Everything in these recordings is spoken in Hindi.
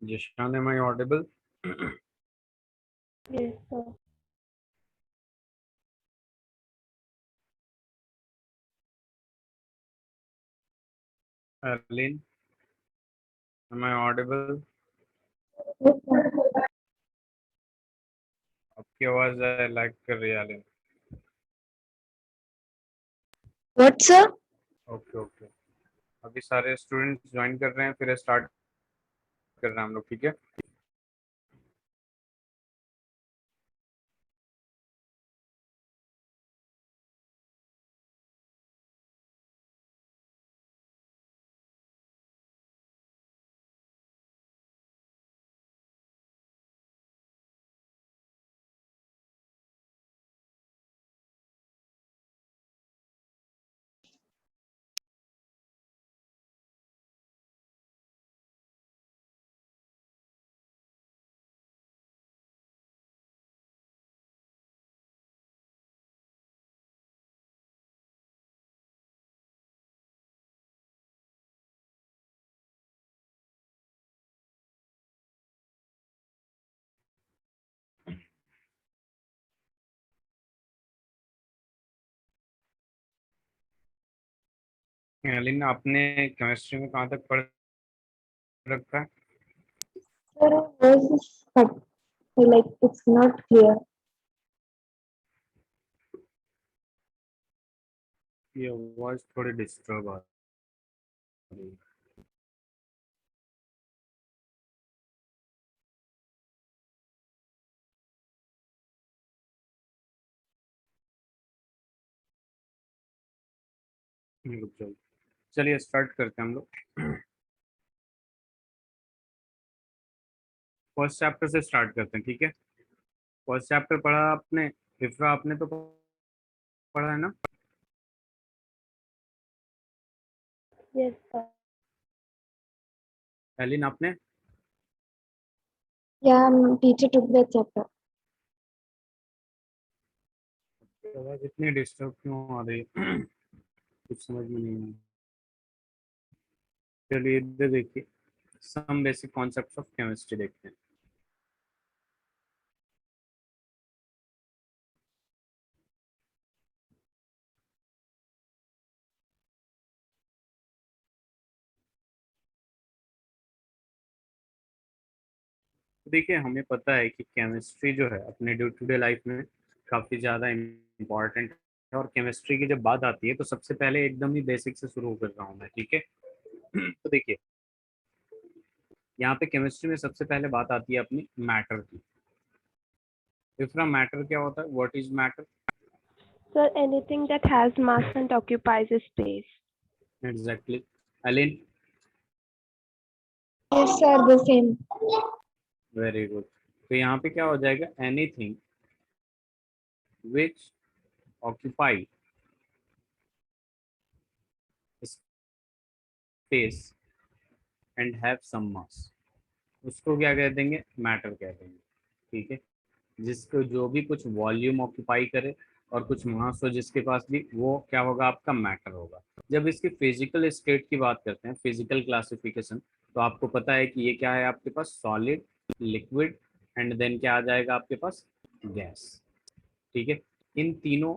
Jishan, am I audible? Yes, sir. Arlene, am I audible? Yes, sir. आपकी आवाज लाइक कर रही है आलिन. What, sir? Okay okay. अभी सारे स्टूडेंट्स ज्वाइन कर रहे हैं, फिर स्टार्ट कर रहे हैं हम लोग. ठीक है. आलिन, आपने केमिस्ट्री में कहाँ तक पढ़ रखा है? Sir, voice is cut. Like it's not clear. ये आवाज थोड़ी डिस्टर्ब आ रही है. रुक जाओ. चलिए स्टार्ट करते हैं हम लोग. फर्स्ट चैप्टर से स्टार्ट करते हैं. ठीक है. फर्स्ट चैप्टर पढ़ा आपने? इफ्रा, आपने तो पढ़ा है ना? Yes, sir. एलिन, आपने? Yeah, teacher took the chapter. आवाज इतनी डिस्टर्ब क्यों आ रही है? कुछ समझ में नहीं आ. चलिए इधर देखिए. Some basic concepts of chemistry देखते हैं. देखिए, हमें पता है कि केमिस्ट्री जो है अपने डे टू डे लाइफ में काफ़ी ज़्यादा इम्पॉर्टेंट है. और केमिस्ट्री की जब बात आती है तो सबसे पहले एकदम ही बेसिक से शुरू कर रहा हूँ मैं. ठीक है. तो देखिए, यहाँ पे केमिस्ट्री में सबसे पहले बात आती है अपनी मैटर की. दूसरा, मैटर क्या होता है? What is matter? Sir, anything that has mass and occupies a space. Exactly. Aleen? Yes, sir, the same. Very good. तो यहाँ पे क्या हो जाएगा? Anything which occupy space and have some mass, उसको क्या कह देंगे? मैटर कह देंगे. ठीक है. जिसको जो भी कुछ वॉल्यूम ऑक्यूपाई करे और कुछ मास हो जिसके पास भी, वो क्या होगा? आपका मैटर होगा. जब इसकी फिजिकल स्टेट की बात करते हैं, फिजिकल क्लासिफिकेशन, तो आपको पता है कि ये क्या है आपके पास? सॉलिड, लिक्विड एंड देन क्या आ जाएगा आपके पास? गैस. ठीक है. इन तीनों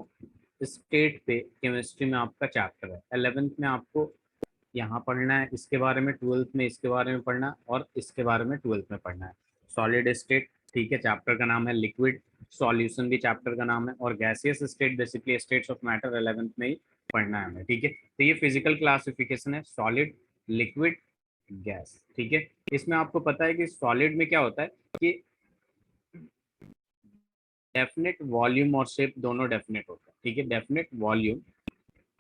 स्टेट पे केमिस्ट्री में आपका चैप्टर है. 11th में आपको यहाँ पढ़ना है इसके बारे में, 12th में इसके बारे में पढ़ना है, और इसके बारे में 12th में पढ़ना है. सॉलिड स्टेट, ठीक है, चैप्टर का नाम है. लिक्विड सॉल्यूशन भी चैप्टर का नाम है. और gaseous state, basically states of matter, 11th में ही पढ़ना है हमें. ठीक है. तो ये फिजिकल क्लासिफिकेशन है, सॉलिड, लिक्विड, गैस. ठीक है. इसमें आपको पता है कि सॉलिड में क्या होता है कि डेफिनेट वॉल्यूम और शेप दोनों डेफिनेट होता है. ठीक है. Definite volume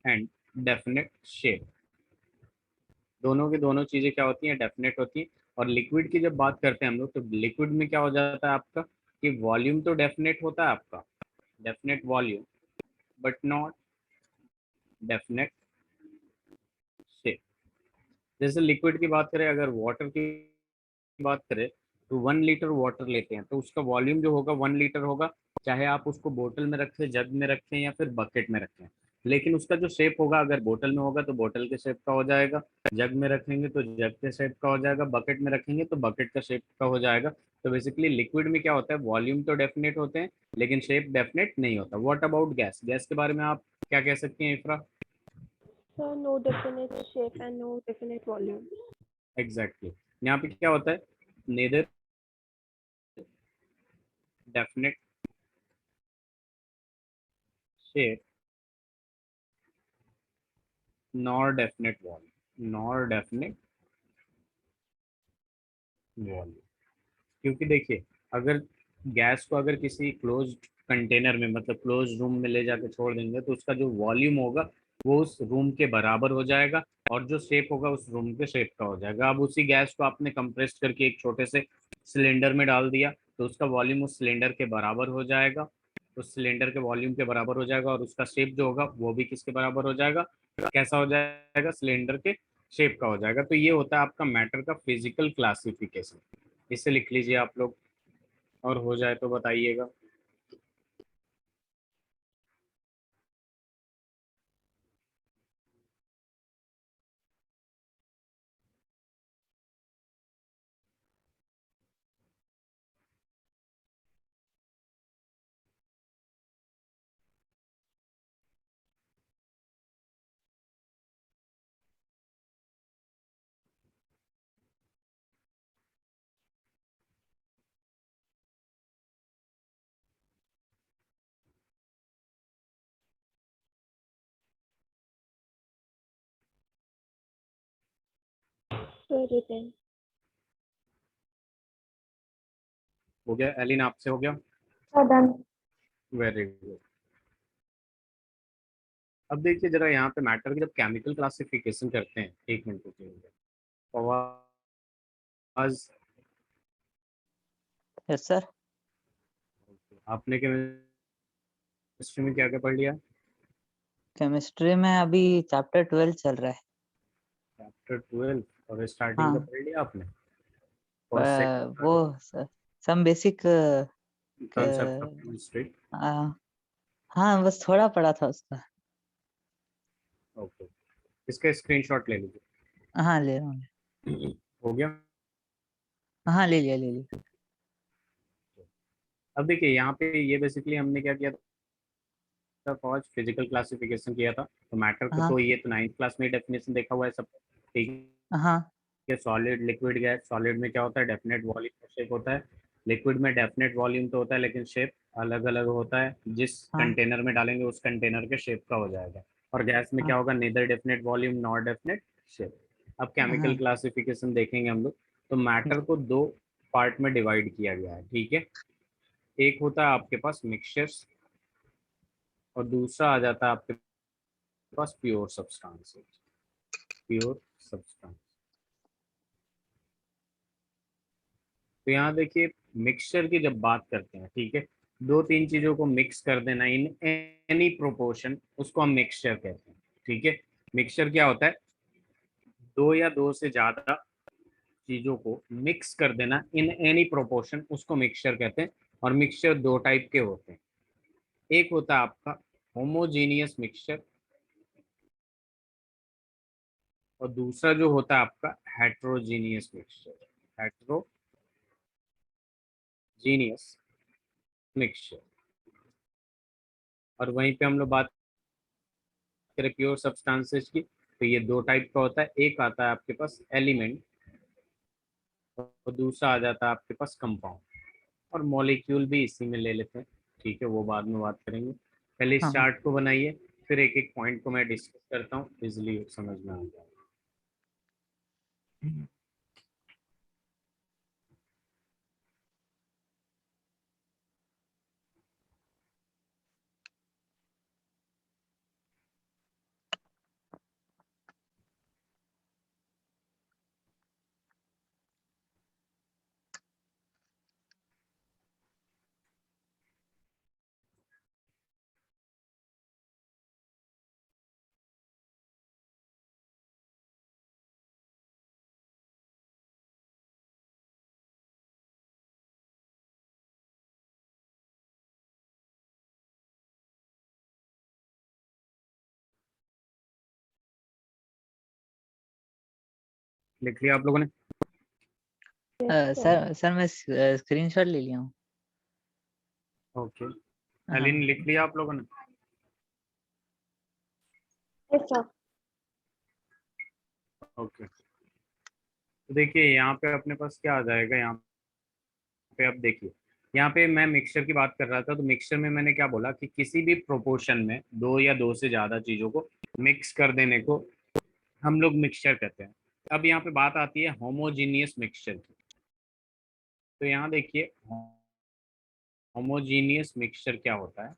and definite shape, दोनों की दोनों चीजें क्या होती हैं? डेफिनेट होती हैं. और लिक्विड की जब बात करते हैं हम लोग, तो लिक्विड में क्या हो जाता है आपका कि वॉल्यूम तो डेफिनेट होता है आपका, definite volume, but not definite shape. जैसे लिक्विड की बात करें, अगर वाटर की बात करें, तो 1 लीटर वाटर लेते हैं तो उसका वॉल्यूम जो होगा 1 लीटर होगा, चाहे आप उसको बोतल में रखें, जग में रखें या फिर बकेट में रखें. लेकिन उसका जो शेप होगा, अगर बोतल में होगा तो बोतल के शेप का हो जाएगा, जग में रखेंगे तो जग के शेप का हो जाएगा, बकेट में रखेंगे तो बकेट का शेप का हो जाएगा। तो बेसिकली लिक्विड में क्या होता है, वॉल्यूम तो डेफिनेट होते हैं लेकिन शेप डेफिनेट नहीं होता। व्हाट अबाउट गैस, गैस के बारे में आप क्या कह सकते हैं Ifra? So no definite shape and no definite volume. Exactly यहाँ पे क्या होता है, neither definite shape nor definite volume, nor definite volume. क्योंकि देखिए, अगर गैस को अगर किसी क्लोज्ड कंटेनर में, मतलब क्लोज रूम में ले जाकर छोड़ देंगे तो उसका जो वॉल्यूम होगा वो उस रूम के बराबर हो जाएगा, और जो शेप होगा उस रूम के शेप का हो जाएगा। अब उसी गैस को आपने कंप्रेस करके एक छोटे से सिलेंडर में डाल दिया तो उसका वॉल्यूम उस सिलेंडर के बराबर हो जाएगा, उस सिलेंडर के वॉल्यूम के बराबर हो जाएगा, और उसका शेप जो होगा वो भी किसके बराबर हो जाएगा, कैसा हो जाएगा, सिलेंडर के शेप का हो जाएगा। तो ये होता है आपका मैटर का फिजिकल क्लासिफिकेशन। इसे लिख लीजिए आप लोग, और हो जाए तो बताइएगा। So written. हो गया एलिन, आपसे हो गया? So done. Very good. अब देखिए जरा यहाँ पे मैटर की जब केमिकल क्लासिफिकेशन करते हैं, एक मिनट रुकिए, आवाज। Yes sir. आपने केमिस्ट्री में क्या क्या पढ़ लिया? केमिस्ट्री में अभी चैप्टर 12 चल रहा है। चैप्टर 12, और स्टार्टिंग का हाँ, पढ़ लिया आपने? फर्स्ट सेकंड वो third? Some basic. Concept of chemistry. हाँ, बस थोड़ा पढ़ा था उसका। ओके, इसका स्क्रीनशॉट ले हाँ, ले रहा हूँ। लीजिए। हो गया। हाँ, ले लिया ले लिया। अब देखिए यहाँ पे ये बेसिकली हमने क्या किया था, फर्स्ट फिजिकल क्लासिफिकेशन किया था। तो मैटर को हाँ तो ये तो 9th क्लास में डेफिनेशन देखा हुआ है सब, ठीक हाँ है। Solid, liquid, gas. सॉलिड में क्या होता है, डेफिनेट वॉल्यूम का शेप होता है। लिक्विड में डेफिनेट वॉल्यूम तो होता है लेकिन शेप अलग अलग होता है, जिस हाँ कंटेनर में डालेंगे उस कंटेनर के शेप का हो जाएगा। और गैस में हाँ क्या होगा, neither definite volume not definite shape. अब केमिकल हाँ। क्लासिफिकेशन देखेंगे हम लोग। तो मैटर को दो पार्ट में डिवाइड किया गया है, ठीक है। एक होता है आपके पास मिक्सचर्स, और दूसरा आ जाता है आपके पास प्योर सब्सटेंसेस। Pure substance. तो यहाँ देखिए, मिक्सचर की जब बात करते हैं, ठीक है, दो तीन चीजों को मिक्स कर देना इन एनी प्रोपोर्शन, उसको हम मिक्सचर कहते हैं, ठीक है। मिक्सचर क्या होता है, दो या दो से ज्यादा चीजों को मिक्स कर देना इन एनी प्रोपोर्शन, उसको मिक्सचर कहते हैं। और मिक्सचर दो टाइप के होते हैं, एक होता है आपका होमोजीनियस मिक्सचर, और दूसरा जो होता है आपका हेट्रोजीनियस मिक्सचर। Heterogeneous mixture. और वहीं पे हम लोग बात करें प्योर सब्सटेंसेस की, तो ये दो टाइप का होता है। एक आता है आपके पास एलिमेंट, और दूसरा आ जाता है आपके पास कंपाउंड। और मॉलिक्यूल भी इसी में ले लेते हैं, ठीक है, वो बाद में बात करेंगे। पहले इस हाँ। चार्ट को बनाइए, फिर एक एक पॉइंट को मैं डिस्कस करता हूँ, इजिली समझ में आ जाएगा। लिख लिया आप लोगों ने? Yes, sir. सर मैं स्क्रीनशॉट ले लिया हूँ। ओके, हाँ एलिन लिख लिया आप लोगों ने? Yes, sir. ओके, तो देखिए यहाँ पे अपने पास क्या आ जाएगा, यहाँ पे आप देखिए, यहाँ पे मैं मिक्सचर की बात कर रहा था, तो मिक्सचर में मैंने क्या बोला कि किसी भी प्रोपोर्शन में दो या दो से ज्यादा चीजों को मिक्स कर देने को हम लोग मिक्सचर कहते हैं। अब यहाँ पे बात आती है होमोजीनियस मिक्सचर की। तो यहाँ देखिए होमोजीनियस मिक्सचर क्या होता है,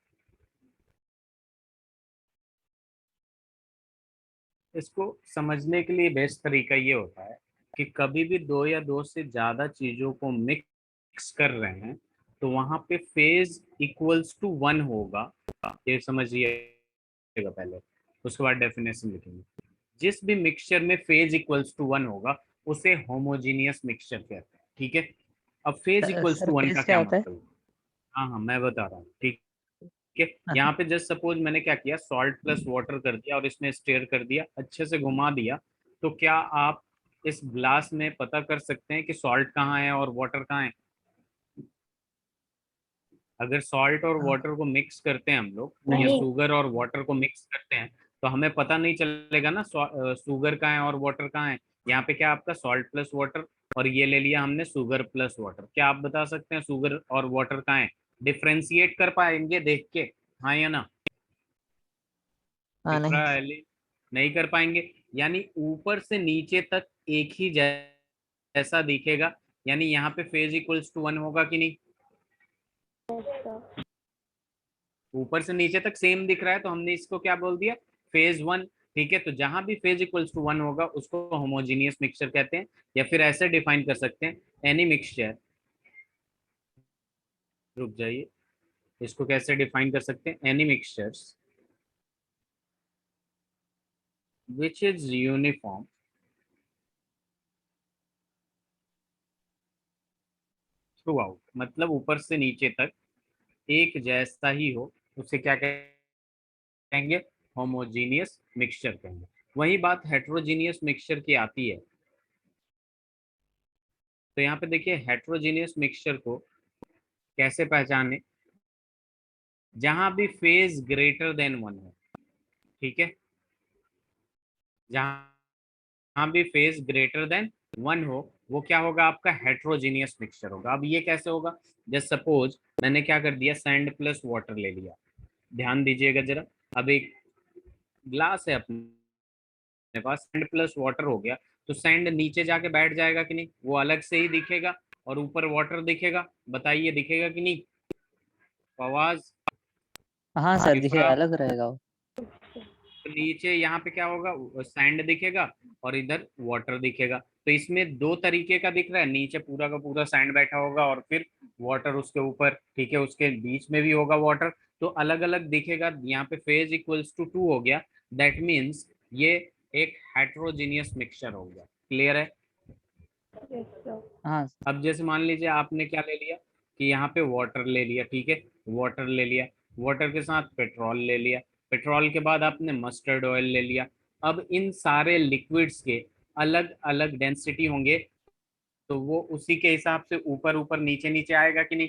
इसको समझने के लिए बेस्ट तरीका ये होता है कि कभी भी दो या दो से ज्यादा चीजों को मिक्स कर रहे हैं तो वहां पे फेज इक्वल्स टू वन होगा, ये समझिएगा पहले, उसके बाद डेफिनेशन लिखेंगे। जिस भी मिक्सचर में फेज इक्वल्स टू वन होगा उसे होमोजीनियस मिक्सचर कहते हैं, ठीक है। अब phase equals sir, to one का फेज क्या क्या होता है? मतलब? हाँ हाँ मैं बता रहा हूँ, ठीक है। हाँ, यहाँ पे जस्ट सपोज मैंने क्या किया, सॉल्ट प्लस वाटर कर दिया और इसमें स्टेयर कर दिया, अच्छे से घुमा दिया, तो क्या आप इस ग्लास में पता कर सकते हैं कि सॉल्ट कहाँ है और वाटर कहाँ है? अगर सॉल्ट और हाँ, वाटर को मिक्स करते हैं हम लोग या नहीं. शुगर और वाटर को मिक्स करते हैं तो हमें पता नहीं चलेगा ना शुगर कहाँ है और वाटर कहाँ है। यहाँ पे क्या आपका सॉल्ट प्लस वाटर, और ये ले लिया हमने शुगर प्लस वाटर, क्या आप बता सकते हैं शुगर और वाटर कहाँ है? डिफ्रेंशिएट कर पाएंगे देख के, हाँ या ना? हाँ, इफ्रा नहीं। अली, नहीं कर पाएंगे। यानी ऊपर से नीचे तक एक ही जैसा दिखेगा, यानी यहाँ पे फेज इक्वल्स टू वन होगा कि नहीं? Yes, sir. ऊपर से नीचे तक सेम दिख रहा है तो हमने इसको क्या बोल दिया, फेज वन, ठीक है। तो जहां भी फेज इक्वल्स टू वन होगा उसको होमोजीनियस मिक्सचर कहते हैं, या फिर ऐसे डिफाइन कर सकते हैं, एनी मिक्सचर, रुक जाइए, इसको कैसे डिफाइन कर सकते हैं, any mixtures which is uniform through out, मतलब ऊपर से नीचे तक एक जैसा ही हो, उसे क्या कहेंगे, होमोजीनियस मिक्सचर कहेंगे। वही बात हेट्रोजीनियस मिक्सचर की आती है। तो यहाँ पे देखिए हेट्रोजीनियस मिक्सचर को कैसे पहचाने, जहां भी फेज ग्रेटर देन वन हो, ठीक है, जहां भी फेज ग्रेटर देन वन हो वो क्या होगा, आपका हेट्रोजीनियस मिक्सचर होगा। अब ये कैसे होगा, जस्ट सपोज मैंने क्या कर दिया, सैंड प्लस वाटर ले लिया, ध्यान दीजिएगा जरा। अब एक ग्लास है अपने पास, सैंड प्लस वाटर हो गया, तो सैंड नीचे जाके बैठ जाएगा कि नहीं, वो अलग से ही दिखेगा, और ऊपर वाटर दिखेगा, बताइए दिखेगा कि नहीं? फवाज, हाँ सर, दिखे इफरा, अलग रहेगा वो। तो नीचे यहाँ पे क्या होगा, सैंड दिखेगा और इधर वाटर दिखेगा। तो इसमें दो तरीके का दिख रहा है, नीचे पूरा का पूरा सैंड बैठा होगा और फिर वाटर उसके ऊपर, ठीक है, उसके बीच में भी होगा वाटर, तो अलग अलग दिखेगा। यहाँ पे फेज इक्वल्स टू टू हो गया, दैट मीन्स ये एक हेट्रोजीनियस मिक्सचर हो गया। क्लियर है? Yes, sir. हाँ, अब जैसे मान लीजिए आपने क्या ले लिया कि यहाँ पे वाटर ले लिया, ठीक है, वाटर ले लिया, वाटर के साथ पेट्रोल ले लिया, पेट्रोल के बाद आपने मस्टर्ड ऑयल ले लिया। अब इन सारे लिक्विड्स के अलग अलग डेंसिटी होंगे, तो वो उसी के हिसाब से ऊपर ऊपर नीचे नीचे आएगा कि नहीं?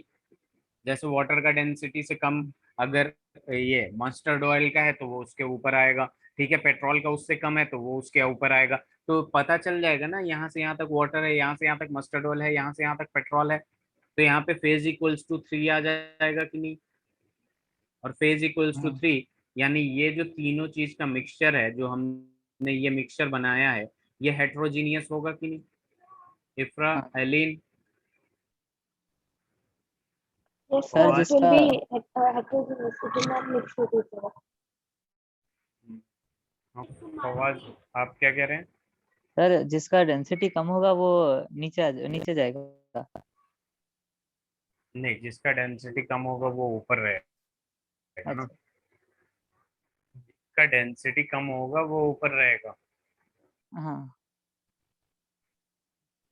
जैसे वाटर का डेंसिटी से कम अगर ये मस्टर्ड ऑयल का है तो वो उसके ऊपर आएगा, ठीक है, पेट्रोल का उससे कम है तो वो उसके ऊपर आएगा। तो पता चल जाएगा ना, यहाँ से यहाँ तक वाटर है, यहाँ से यहाँ तक मस्टर्ड ऑयल है, यहाँ से यहाँ तक पेट्रोल है, तो यहाँ पे फेज इक्वल्स टू थ्री आ जाएगा कि नहीं? और फेज इक्वल्स टू हाँ, थ्री, यानी ये जो तीनों चीज का मिक्सचर है जो हमने ये मिक्सचर बनाया है, ये हेट्रोजीनियस होगा कि नहीं? इफ्रा, हाँ। Aleen, Yes, sir. Sir It Fawad, will जिसका be heterogeneous. It will not mix with each other. हाँ, फवाद आप क्या कह रहे हैं? सर जिसका डेंसिटी कम होगा वो नीचे जाएगा। नहीं, जिसका डेंसिटी कम होगा वो ऊपर रहेगा ना, अच्छा। जिसका डेंसिटी कम होगा वो ऊपर रहेगा। हाँ,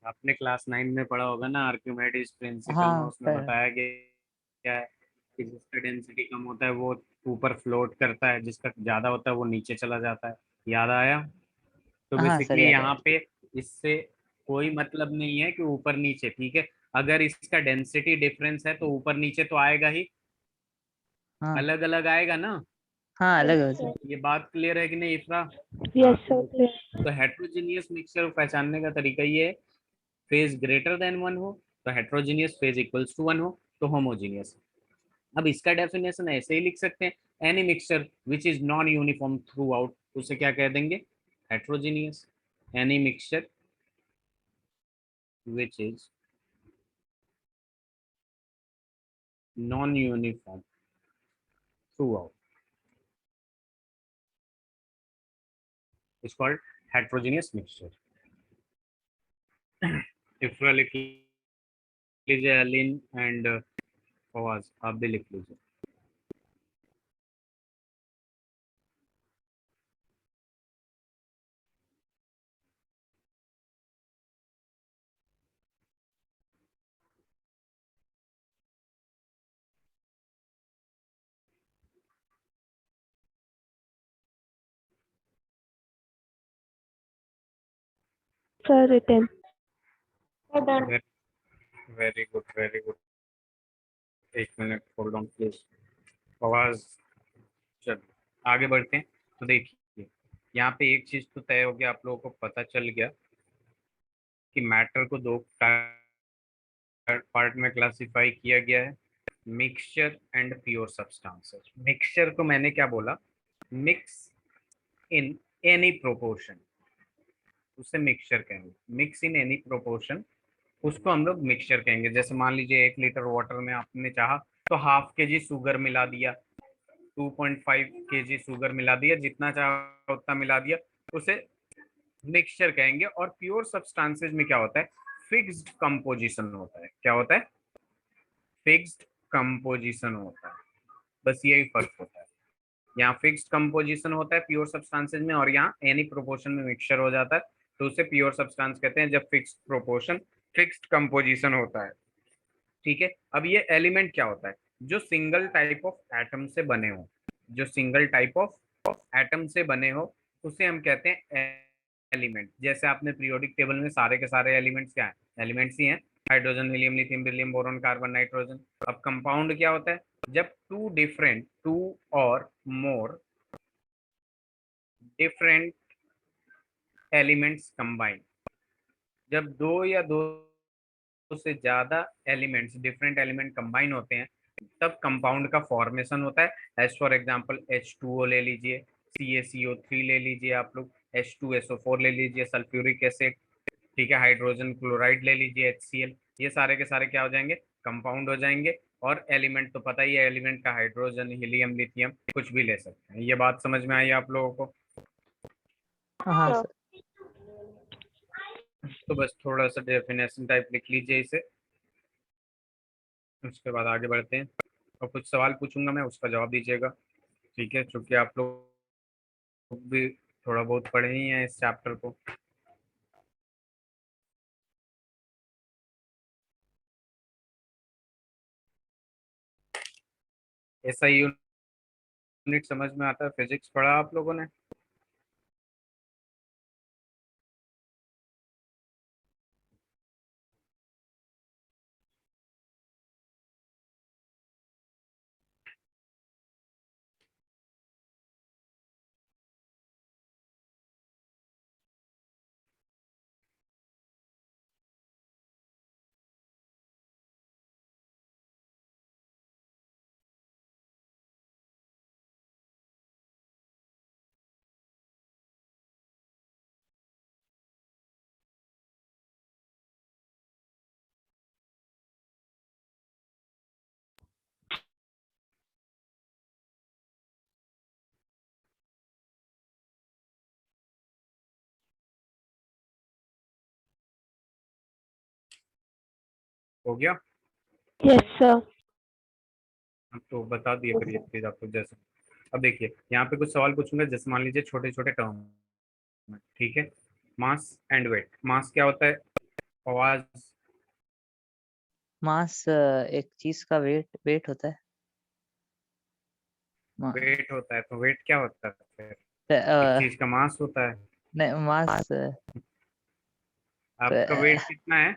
आपने क्लास 9 में पढ़ा होगा ना आर्किमेडीज प्रिंसिपल में, हाँ उसमें सर। बताया गया है कि जिसका डेंसिटी कम होता है वो ऊपर फ्लोट करता है, जिसका ज्यादा होता है वो नीचे चला जाता है। याद आया? तो हाँ सर, बेसिकली याद यहाँ आया। पे इससे कोई मतलब नहीं है कि ऊपर नीचे, ठीक है। अगर इसका डेंसिटी डिफरेंस है तो ऊपर नीचे तो आएगा ही, हाँ अलग अलग आएगा ना। हाँ अलग Yes, हो sir. जाए। ये बात क्लियर है कि नहीं इफ्रा? हाँ Yes, तो sir. Clear. तो हेट्रोजीनियस मिक्सचर को पहचानने का तरीका ये है, फेज ग्रेटर देन वन हो तो heterogeneous, phase equals to one हो तो होमोजीनियस। अब इसका डेफिनेशन ऐसे ही लिख सकते हैं, any mixture which is non uniform through out, उसे क्या कह देंगे? Heterogeneous. Any mixture which is non uniform through out is called heterogeneous mixture. इफ्रा लिख लीजिए, एलिन एंड फवाज आप भी लिख लीजिए। Sir, written. Sir, done. Very good, very good. एक minute hold on please. Fawaz, चल आगे बढ़ते हैं। तो देखिए, यहाँ पे एक चीज तो तय हो गया, आप लोगों को पता चल गया कि मैटर को दो पार्ट में क्लासिफाई किया गया है, mixture and pure substances. Mixture को मैंने क्या बोला? मिक्स इन एनी प्रोपोर्शन, उसे मिक्सचर कहेंगे। मिक्स इन एनी प्रोपोर्शन, उसको हम लोग मिक्सचर कहेंगे। जैसे मान लीजिए 1 लीटर वाटर में आपने चाहा तो हाफ के जी शुगर मिला दिया, 2.5 kg शुगर मिला दिया, जितना चाहा उतना मिला दिया, उसे मिक्सचर कहेंगे। और प्योर सब्सटेंसेस में क्या होता है? फिक्स्ड कंपोजिशन होता है। क्या होता है? फिक्स्ड कंपोजिशन होता है। बस यही फर्क होता है। यहाँ फिक्स्ड कंपोजिशन होता है प्योर सब्सटेंसेज में, और यहाँ एनी प्रोपोर्शन में मिक्सचर हो जाता है, तो उसे प्योर सब्सटेंस कहते हैं जब फिक्स्ड प्रोपोर्शन फिक्स्ड कंपोजिशन होता है। ठीक है। अब ये एलिमेंट क्या होता है? जो सिंगल टाइप ऑफ एटम से बने हो, जो सिंगल टाइप ऑफ एटम से बने हो, उसे हम कहते हैं एलिमेंट। जैसे आपने पीरियोडिक टेबल में सारे के सारे एलिमेंट्स क्या है? एलिमेंट्स ही हैं, hydrogen, helium, lithium, beryllium, boron, carbon, nitrogen. अब कंपाउंड क्या होता है? जब टू और मोर डिफरेंट एलिमेंट्स कंबाइन, जब दो या दो से ज्यादा एलिमेंट्स, डिफरेंट एलिमेंट कंबाइन होते हैं, तब कंपाउंड का फॉर्मेशन होता है। एज फॉर एग्जांपल H2O ले लीजिए, CaCO3 ले लीजिए, आप लोग H2SO4 ले लीजिए, सल्फ्यूरिक एसिड, ठीक है, हाइड्रोजन क्लोराइड ले लीजिए, HCl। ये सारे के सारे क्या हो जाएंगे? कंपाउंड हो जाएंगे। और एलिमेंट तो पता ही है, एलिमेंट का हाइड्रोजन, हीलियम, लिथियम कुछ भी ले सकते हैं। ये बात समझ में आई आप लोगों को? हाँ Sir. सर। तो बस थोड़ा सा डेफिनेशन टाइप लिख लीजिए इसे, उसके बाद आगे बढ़ते हैं। और कुछ सवाल पूछूंगा मैं, उसका जवाब दीजिएगा, ठीक है? क्योंकि आप लोग भी थोड़ा बहुत पढ़े ही हैं इस चैप्टर को। ऐसा यूनिट समझ में आता है? फिजिक्स पढ़ा आप लोगों ने? हो गया? Yes, sir. तो बता दिए फिर ये प्लीज आप लोग। जैसे अब देखिए, यहाँ पे कुछ सवाल पूछूंगा, जैसे मान लीजिए छोटे छोटे टर्म में, ठीक है। Mass and wait. मास क्या होता है? आवाज। मास एक चीज का वेट वेट होता है। मा- वेट होता है, तो वेट क्या होता है फिर? एक अ, चीज का मास होता है। नहीं मास आपका वेट कितना है?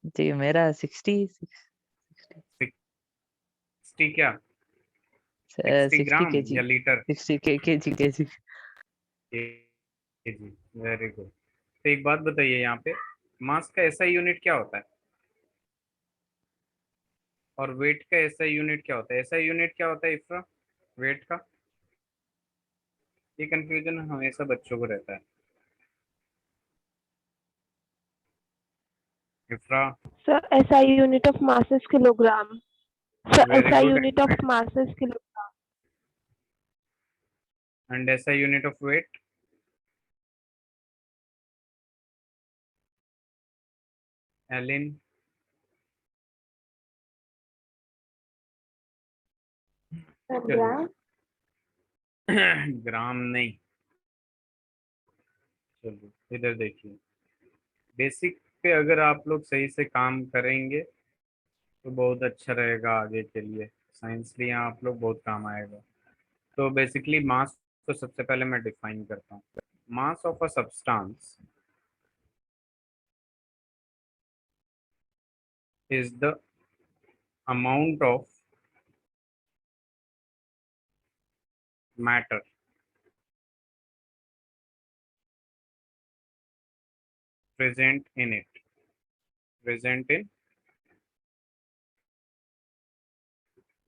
जी मेरा 60 60 क्या? 60 60 ग्राम केजी या litre? 60 KG. KG. Very good. तो एक बात बताइए, यहाँ पे मास का ऐसा यूनिट क्या होता है और वेट का ऐसा यूनिट क्या होता है? ऐसा यूनिट क्या होता है इफ्रा, वेट का? ये कंफ्यूजन हमेशा बच्चों को रहता है। Ifra. Sir, SI unit of mass is kilogram. Sir, very SI good. unit of mass is kilogram. And ऐसा unit of weight? Aleen. Sir, चलिए। gram. ग्राम नहीं। चलिए इधर देखिए, बेसिक पे अगर आप लोग सही से काम करेंगे तो बहुत अच्छा रहेगा आगे के लिए। साइंस भी यहाँ आप लोग बहुत काम आएगा। तो बेसिकली मास को सबसे पहले मैं डिफाइन करता हूँ। Mass of a substance is the amount of matter present in it. Present in,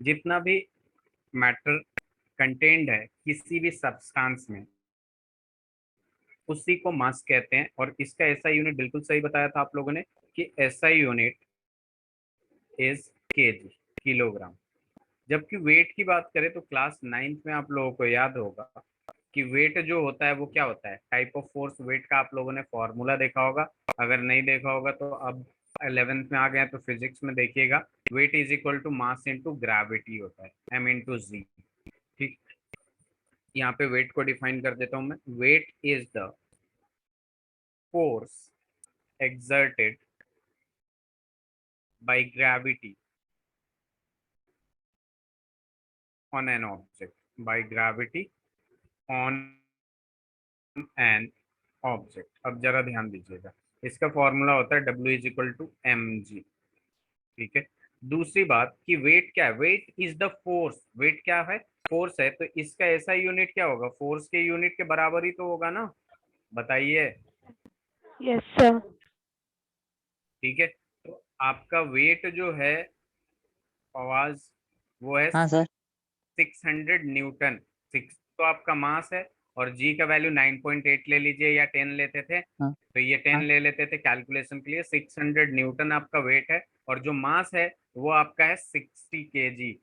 जितना भी मैटर कंटेंड है किसी भी सब्सटेंस में, उसी को मास कहते हैं। और इसका ऐसा यूनिट बिल्कुल सही बताया था आप लोगों ने कि ऐसा यूनिट इज केजी, किलोग्राम। जबकि वेट की बात करें तो क्लास 9th में आप लोगों को याद होगा कि वेट जो होता है वो क्या होता है, टाइप ऑफ फोर्स। वेट का आप लोगों ने फॉर्मूला देखा होगा, अगर नहीं देखा होगा तो अब 11th में आ गए हैं तो फिजिक्स में देखिएगा। Weight is equal to mass into gravity होता है, एम इंटू जी। ठीक। यहाँ पे वेट को डिफाइन कर देता हूँ मैं। Weight is the force exerted by gravity on an object, by gravity on an object। अब जरा ध्यान दीजिएगा, इसका फॉर्मूला होता है W is equal to M G. ठीक है। दूसरी बात कि वेट क्या है, weight is the force. Weight क्या है, फोर्स है। तो इसका ऐसा यूनिट क्या होगा, फोर्स के यूनिट के बराबर ही तो होगा ना, बताइए। Yes, sir. ठीक है। तो आपका वेट जो है आवाज, वो है हाँ सर। 600 न्यूटन। 6 तो आपका मास है, और जी का वैल्यू 9.8 ले लीजिए, या 10 लेते थे हाँ तो ये 10 हाँ ले लेते थे कैलकुलेशन के लिए। 600 न्यूटन आपका वेट है, और जो मास है वो आपका है 60 केजी।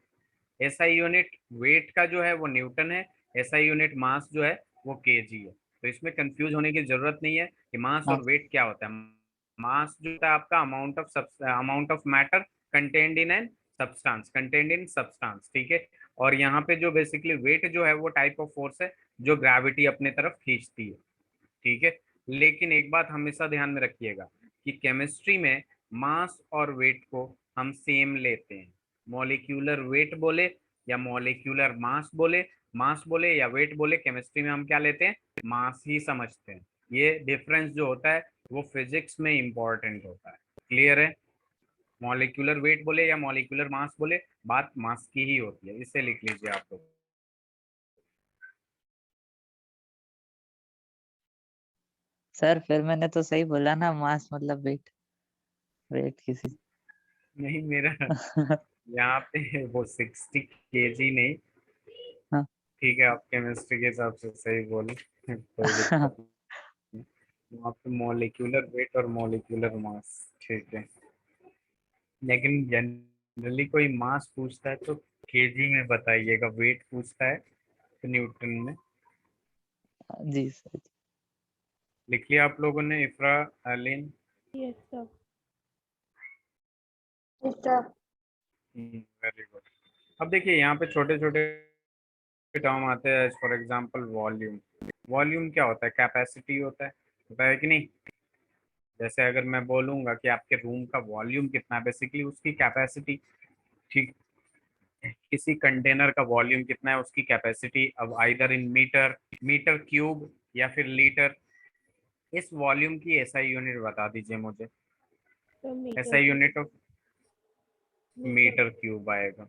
ऐसा यूनिट वेट का जो है वो न्यूटन है, ऐसा यूनिट मास जो है वो केजी है। तो इसमें कंफ्यूज होने की जरूरत नहीं है कि मास हाँ और वेट क्या होता है। मास जो होता है आपका amount of matter contained in an substance, contained in substance. ठीक है। और यहाँ पे जो बेसिकली वेट जो है वो टाइप ऑफ फोर्स है जो ग्रेविटी अपने तरफ खींचती है। ठीक है। लेकिन एक बात हमेशा ध्यान में रखिएगा कि केमिस्ट्री में मास और वेट को हम सेम लेते हैं। मॉलिक्यूलर वेट बोले या मॉलिक्यूलर मास बोले या वेट बोले, केमिस्ट्री में हम क्या लेते हैं, मास ही समझते हैं। ये डिफरेंस जो होता है वो फिजिक्स में इंपॉर्टेंट होता है। क्लियर है? मॉलिक्यूलर वेट बोले या मॉलिक्यूलर मास बोले, बात मास की ही होती है। इसे लिख लीजिए आप लोग। सर फिर मैंने तो सही बोला ना, मास मतलब वेट। वेट किसी नहीं, मेरा यहाँ पे वो 60 केजी नहीं। हाँ। ठीक है, आप केमिस्ट्री के हिसाब से सही बोले, कोई दिक्कत नहीं। वहाँ पे मॉलिक्यूलर वेट और मॉलिक्यूलर मास, ठीक है। लेकिन जनरली कोई मास पूछता है तो केजी में बताइएगा, वेट पूछता है तो न्यूटन में। जी सर। लिख लिया आप लोगों ने, इफ्रा, Aleen? Yes, sir. Yes, sir. Very good. अब देखिए यहाँ पे छोटे छोटे टर्म आते हैं। For example volume. वॉल्यूम क्या होता है, कैपेसिटी होता है कि नहीं? जैसे अगर मैं बोलूंगा कि आपके रूम का वॉल्यूम कितना है, बेसिकली उसकी कैपेसिटी। ठीक। किसी कंटेनर का वॉल्यूम कितना है, उसकी कैपेसिटी। अब either in metre, metre cube, या फिर लीटर। इस वॉल्यूम की एसआई यूनिट बता दीजिए मुझे। So meter SI unit of meter metre cube आएगा।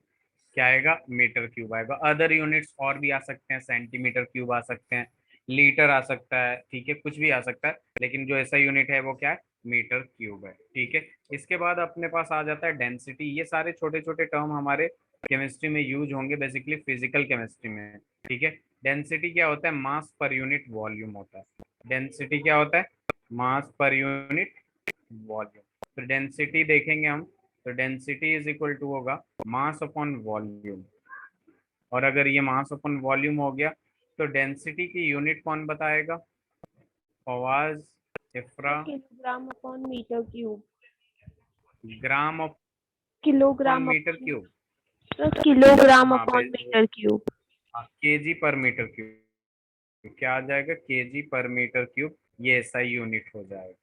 क्या आएगा? मीटर क्यूब आएगा। अदर यूनिट्स और भी आ सकते हैं, सेंटीमीटर क्यूब आ सकते हैं, लीटर आ सकता है, ठीक है, कुछ भी आ सकता है, लेकिन जो ऐसा यूनिट है वो क्या है? मीटर क्यूब है, ठीक है। इसके बाद अपने पास आ जाता है डेंसिटी। ये सारे छोटे छोटे टर्म हमारे केमिस्ट्री में यूज होंगे, बेसिकली फिजिकल केमिस्ट्री में, ठीक है। डेंसिटी क्या होता है? मास पर यूनिट वॉल्यूम होता है। डेंसिटी क्या होता है? मास पर यूनिट वॉल्यूम। तो डेंसिटी देखेंगे हम, तो डेंसिटी इज इक्वल टू होगा मास अपॉन वॉल्यूम। और अगर ये मास अपॉन वॉल्यूम हो गया तो डेंसिटी की यूनिट कौन बताएगा? Fawaz, Ifra? kilogram upon meter cube. Gram upon Kilogram metre upon cube. so kilogram हाँ upon meter cube. केजी पर मीटर क्यूब। क्या आ जाएगा? केजी पर मीटर क्यूब। ये एसआई यूनिट हो जाएगा।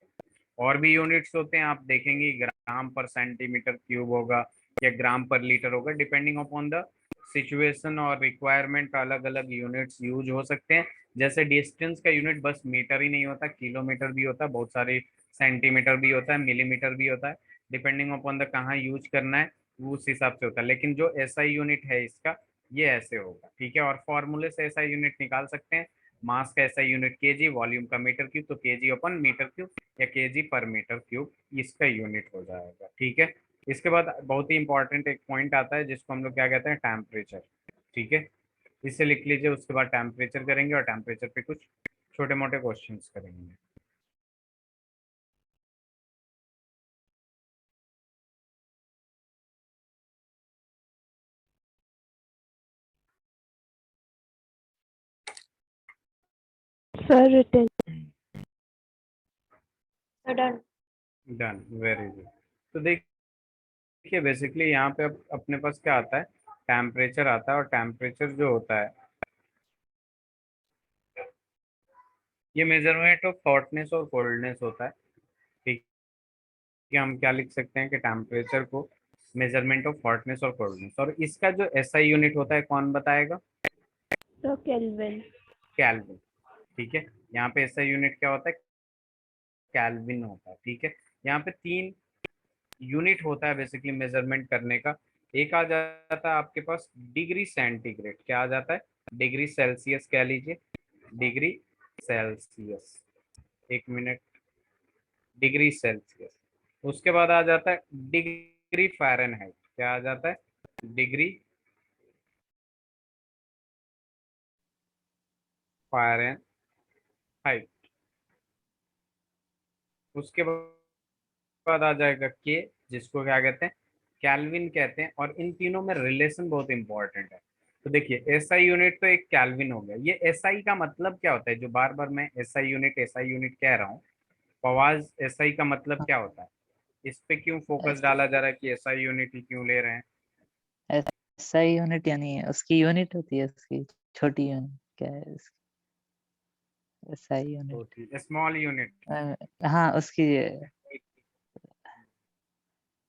और भी यूनिट्स होते हैं, आप देखेंगे ग्राम पर सेंटीमीटर क्यूब होगा या ग्राम पर लीटर होगा, डिपेंडिंग अपॉन द सिचुएशन और रिक्वायरमेंट अलग अलग यूनिट्स यूज हो सकते हैं। जैसे डिस्टेंस का यूनिट बस मीटर ही नहीं होता, किलोमीटर भी होता है, बहुत सारे सेंटीमीटर भी होता है, मिलीमीटर भी होता है, डिपेंडिंग अपॉन द कहाँ यूज करना है वो उस हिसाब से होता है। लेकिन जो एसआई यूनिट है इसका, ये ऐसे होगा, ठीक है। और फॉर्मूले से एसआई यूनिट निकाल सकते हैं। मास का एसआई यूनिट केजी, वॉल्यूम का मीटर क्यूब, तो केजी अपन मीटर क्यूब या केजी पर मीटर क्यूब इसका यूनिट हो जाएगा, ठीक है। इसके बाद बहुत ही इंपॉर्टेंट एक पॉइंट आता है जिसको हम लोग क्या कहते हैं? टेम्परेचर, ठीक है। इसे लिख लीजिए, उसके बाद टेम्परेचर करेंगे और टेम्परेचर पे कुछ छोटे मोटे क्वेश्चंस करेंगे। Sir written. So done. Done, very good. तो देखिए बेसिकली यहाँ पे अपने पास क्या आता है? टेम्परेचर आता है। और टेम्परेचर जो होता है ये मेजरमेंट ऑफ हॉटनेस और कोल्डनेस होता है, ठीक है। हम क्या लिख सकते हैं कि टेम्परेचर को मेजरमेंट ऑफ हॉटनेस और कोल्डनेस। और इसका जो एसआई यूनिट होता है कौन बताएगा? So Kelvin. केल्विन, ठीक है। यहाँ पे एसआई यूनिट क्या होता है? केल्विन होता है, ठीक है। यहाँ पे 3 यूनिट होता है बेसिकली मेजरमेंट करने का। एक आ जाता है आपके पास डिग्री सेंटीग्रेड। क्या आ जाता है? डिग्री सेल्सियस कह लीजिए, degree Celsius, 1 minute, degree Celsius. उसके बाद आ जाता है डिग्री फ़ारेनहाइट। क्या आ जाता है? Degree Fahrenheit. उसके बाद आ जाएगा के, जिसको क्या कहते हैं? कैल्विन कहते हैं। और इन तीनों में रिलेशन बहुत इंपॉर्टेंट है। तो देखिए एसआई यूनिट तो एक कैल्विन हो गया। ये एसआई का मतलब क्या होता है? जो बार बार मैं एसआई यूनिट कह रहा हूँ, फवाज, एसआई का मतलब क्या होता है? इस पे क्यों फोकस डाला जा रहा है कि एसआई यूनिट ही क्यों ले रहे हैं? SI यूनिट यानी उसकी यूनिट होती है, उसकी छोटी यूनिट क्या है उसकी? SI unit small unit. हाँ,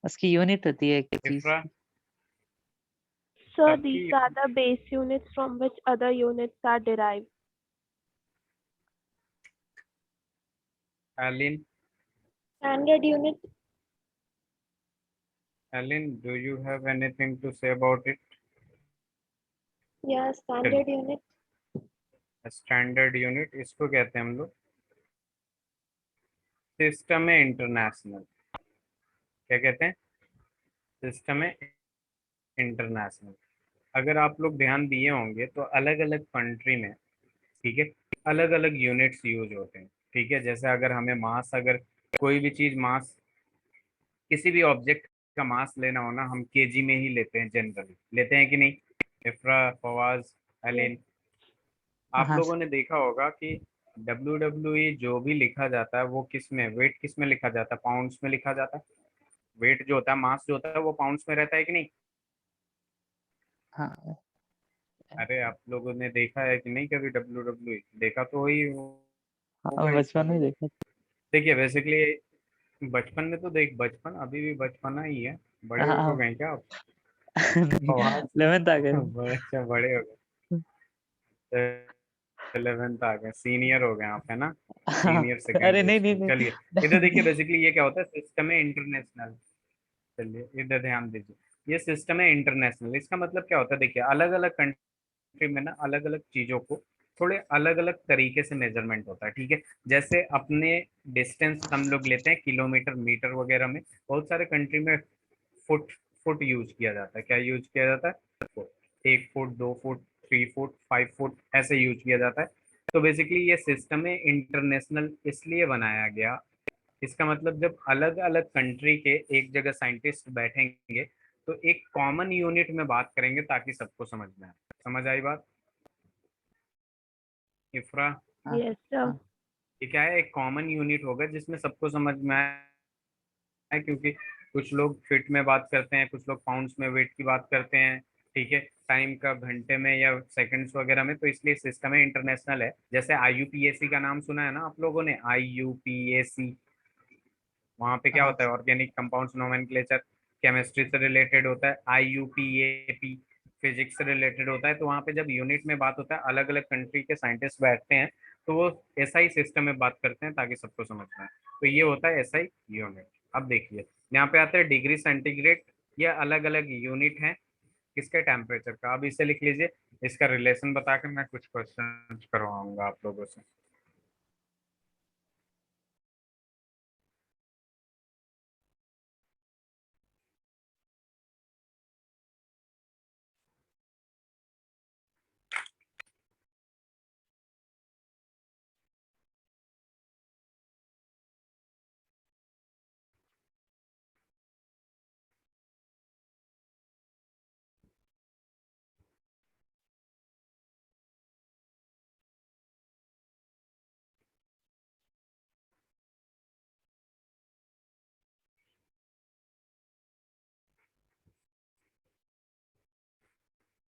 उसकी यूनिट होती है एक चीज इफ्रा? की। So these सबकी are the base units from which other units are derived. Aleen? Standard unit. Aleen, do you have anything to say about it? Yeah, standard unit. Standard unit इसको कहते हैं हम लोग सिस्टम में इंटरनेशनल। क्या कहते हैं? सिस्टम में इंटरनेशनल। अगर आप लोग ध्यान दिए होंगे तो अलग अलग कंट्री में, ठीक है, अलग अलग यूनिट्स यूज होते हैं, ठीक है। जैसे अगर हमें मास, अगर कोई भी चीज मास, किसी भी ऑब्जेक्ट का मास लेना हो ना, हम केजी में ही लेते हैं, जनरली लेते हैं कि नहीं? इफ्रा, फवाज, Yes. अलीन, आप हाँ लोगों ने देखा होगा कि WWE जो भी लिखा जाता है वो किस में, वेट किस में लिखा जाता है? पाउंड्स में लिखा जाता है। वेट जो होता है, मास जो होता है, वो पाउंड्स में रहता है कि नहीं? हाँ अरे आप लोगों ने देखा है कि नहीं कभी? WWE देखा तो वही होगा हाँ, इसका बचपन में भी। देखा देखिए बेसिकली बचपन में तो देख, बचपन अभी भी बचपना ही है। बड़े था। हो हाँ गए हैं क्या आप? फवाद? 11th आ गए। अच्छा, बड़े हो गए। 11th आ गया, सीनियर हो गए आप, है ना? हाँ, सीनियर अरे सेकेंडरी नहीं नहीं स्कूल। चलिए इधर देखिए, नहीं। बेसिकली ये क्या होता है, सिस्टम है इंटरनेशनल। चलिए इधर ध्यान दीजिए, ये सिस्टम है इंटरनेशनल। इसका मतलब क्या होता है, देखिए अलग अलग कंट्री में ना अलग अलग चीजों को थोड़े अलग अलग तरीके से मेजरमेंट होता है, ठीक है। जैसे अपने डिस्टेंस हम लोग लेते हैं किलोमीटर, मीटर वगैरह में, बहुत सारे कंट्री में फुट फुट यूज किया जाता है। क्या यूज किया जाता है? Foot. 1 foot, 2 foot, 3 foot, 5 foot ऐसे यूज किया जाता है। तो बेसिकली ये सिस्टम है इंटरनेशनल इसलिए बनाया गया, इसका मतलब जब अलग अलग कंट्री के एक जगह साइंटिस्ट बैठेंगे तो एक कॉमन यूनिट में बात करेंगे ताकि सबको समझ में आए। समझ आई बात? इफ्रा, हाँ Yes, sir. हाँ ये क्या है, एक कॉमन यूनिट होगा जिसमें सबको समझ में आए, क्योंकि कुछ लोग फीट में बात करते हैं, कुछ लोग पाउंड्स में वेट की बात करते हैं, ठीक है, टाइम का घंटे में या सेकंड्स वगैरह में। तो इसलिए सिस्टम है इंटरनेशनल है। जैसे आईयूपीएसी का नाम सुना है ना आप लोगों ने, आईयूपीएसी? वहाँ पे क्या हाँ होता है, ऑर्गेनिक कंपाउंड्स नोमेनक्लेचर, केमिस्ट्री से रिलेटेड होता है। आईयूपीएपी फिजिक्स से रिलेटेड होता है। तो वहाँ पे जब यूनिट में बात होता है, अलग अलग कंट्री के साइंटिस्ट बैठते हैं, तो वो एसआई सिस्टम में बात करते हैं ताकि सबको समझ में आए। तो ये होता है एसआई यूनिट। अब देखिए यहाँ पे आते हैं डिग्री सेंटीग्रेड। ये अलग अलग यूनिट है किसके, टेम्परेचर का। अब इसे लिख लीजिए, इसका रिलेशन बता के मैं कुछ क्वेश्चन करवाऊंगा आप लोगों से।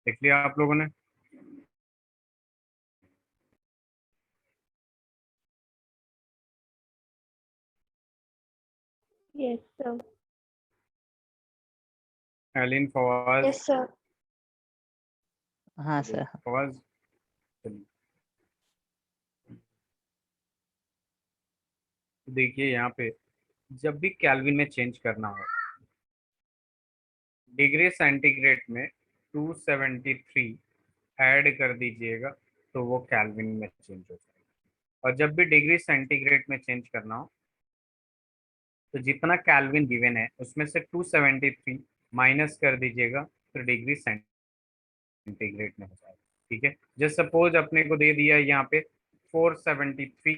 लिख लिया आप लोगों ने? Yes, sir. Aleen, Fawaz? Yes, sir. हाँ चलिए सर। फवाज, चलिए देखिए यहाँ पे जब भी केल्विन में चेंज करना हो, डिग्री सेंटीग्रेड में 273 ऐड कर दीजिएगा तो वो केल्विन में चेंज हो जाएगा। और जब भी डिग्री सेंटीग्रेड में चेंज करना हो तो जितना केल्विन गिवन है उसमें से 273 माइनस कर दीजिएगा तो डिग्री सेंटीग्रेड में हो जाएगा, ठीक है। जस्ट सपोज अपने को दे दिया यहाँ पे 473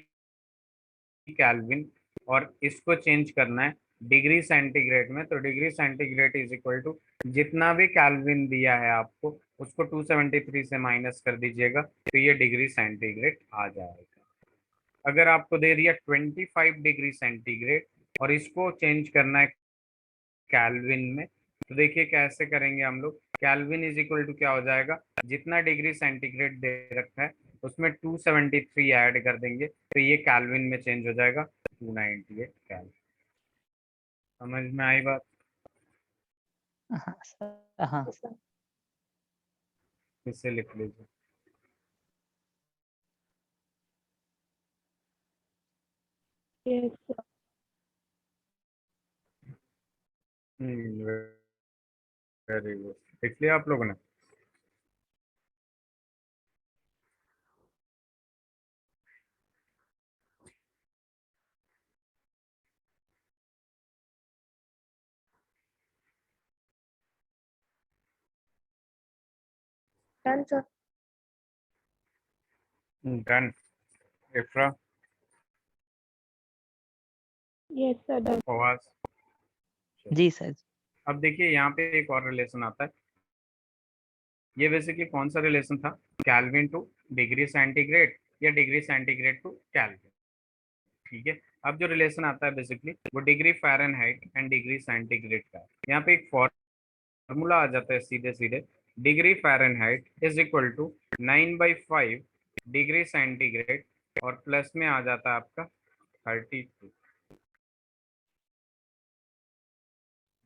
केल्विन, और इसको चेंज करना है डिग्री सेंटीग्रेड में, तो degree centigrade is equal to जितना भी केल्विन दिया है आपको उसको 273 से माइनस कर दीजिएगा तो ये डिग्री सेंटीग्रेड आ जाएगा। अगर आपको दे दिया 25 डिग्री सेंटीग्रेड और इसको चेंज करना है केल्विन में, तो देखिए कैसे करेंगे हम लोग। केल्विन इज इक्वल टू क्या हो जाएगा, जितना डिग्री सेंटीग्रेड दे रखा है उसमें 273 ऐड कर देंगे तो ये केल्विन में चेंज हो जाएगा 298 केल्विन। समझ में आई बात? हाँ सर। हाँ Yes, sir. इसे लिख लीजिए। Yes, sir. वेरी गुड, लिख लिया आप लोगों ने? Done, sir. Done. Ifra, Yes, sir. Done. Fawaz, जी सर। अब देखिए यहाँ पे एक और रिलेशन आता है। ये बेसिकली कौन सा रिलेशन था, कैल्विन टू डिग्री सेंटीग्रेड या डिग्री सेंटीग्रेड टू कैल्विन, ठीक है। अब जो रिलेशन आता है बेसिकली वो degree Fahrenheit and degree centigrade का है। यहाँ पे एक फॉर्मूला आ जाता है सीधे सीधे, degree Fahrenheit is equal to 9/5 degree centigrade, और प्लस में आ जाता है आपका 32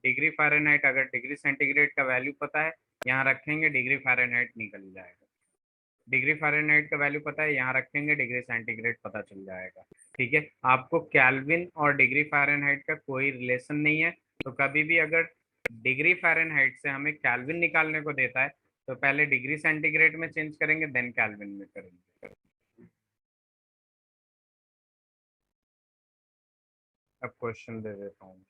डिग्री फ़ारेनहाइट। अगर डिग्री सेंटीग्रेड का वैल्यू पता है यहाँ रखेंगे, डिग्री फ़ारेनहाइट निकल जाएगा। डिग्री फ़ारेनहाइट का वैल्यू पता है, यहाँ रखेंगे, डिग्री सेंटीग्रेड पता चल जाएगा। ठीक है, आपको केल्विन और डिग्री फ़ारेनहाइट का कोई रिलेशन नहीं है, तो कभी भी अगर डिग्री फ़ारेनहाइट से हमें केल्विन निकालने को देता है तो पहले डिग्री सेंटीग्रेड में चेंज करेंगे, देन केल्विन में करेंगे। अब क्वेश्चन दे देता हूँ।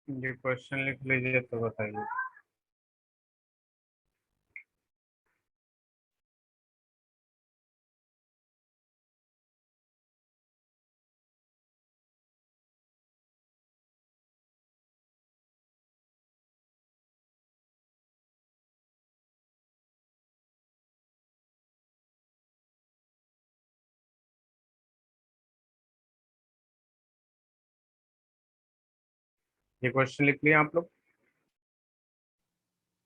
ये क्वेश्चन लिख लीजिए तो बताइए। ये क्वेश्चन लिख लिया आप लोग?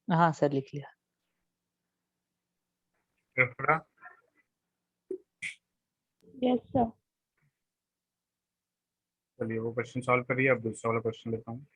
हाँ सर, लिख लिया। इफ्रा, Yes, sir. चलिए वो क्वेश्चन सॉल्व करिए, अब दूसरा वाला क्वेश्चन लेता हूँ।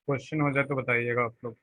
क्वेश्चन हो जाए तो बताइएगा आप लोग।